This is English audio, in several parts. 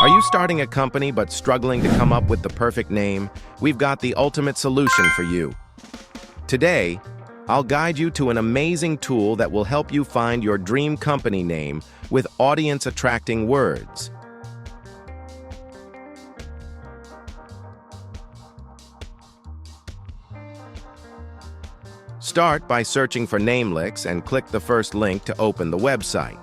Are you starting a company but struggling to come up with the perfect name? We've got the ultimate solution for you. Today, I'll guide you to an amazing tool that will help you find your dream company name with audience-attracting words. Start by searching for Namelicks and click the first link to open the website.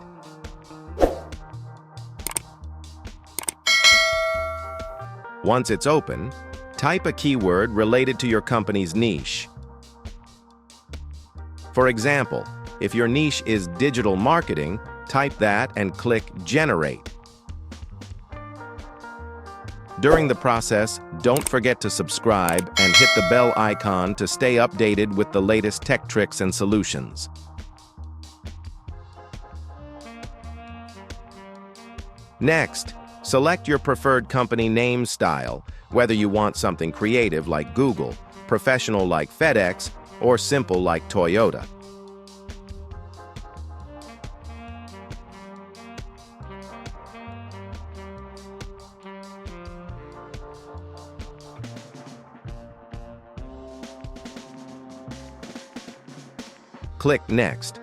Once it's open, type a keyword related to your company's niche. For example, if your niche is digital marketing, type that and click Generate. During the process, don't forget to subscribe and hit the bell icon to stay updated with the latest tech tricks and solutions. Next, select your preferred company name style, whether you want something creative like Google, professional like FedEx, or simple like Toyota. Click Next.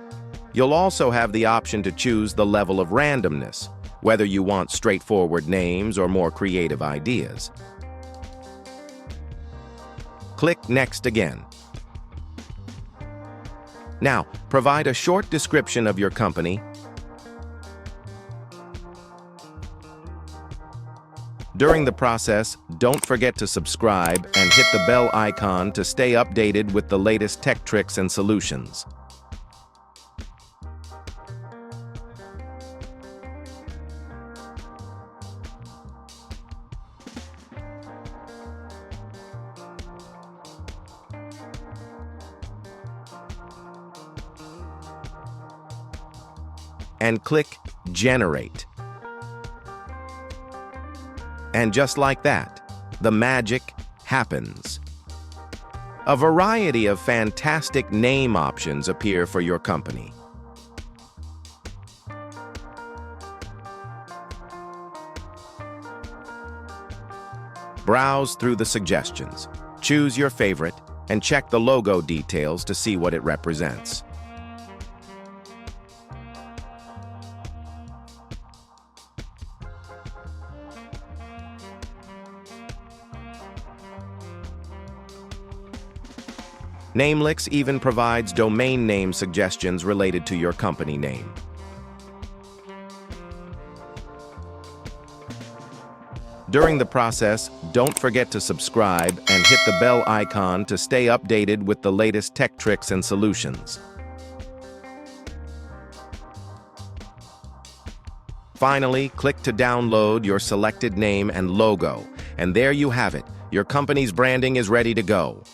You'll also have the option to choose the level of randomness, whether you want straightforward names or more creative ideas. Click Next again. Now, provide a short description of your company. During the process, don't forget to subscribe and hit the bell icon to stay updated with the latest tech tricks and solutions. And click Generate. And just like that, the magic happens. A variety of fantastic name options appear for your company. Browse through the suggestions, choose your favorite, and check the logo details to see what it represents. Namelicks even provides domain name suggestions related to your company name. During the process, don't forget to subscribe and hit the bell icon to stay updated with the latest tech tricks and solutions. Finally, click to download your selected name and logo, and there you have it. Your company's branding is ready to go.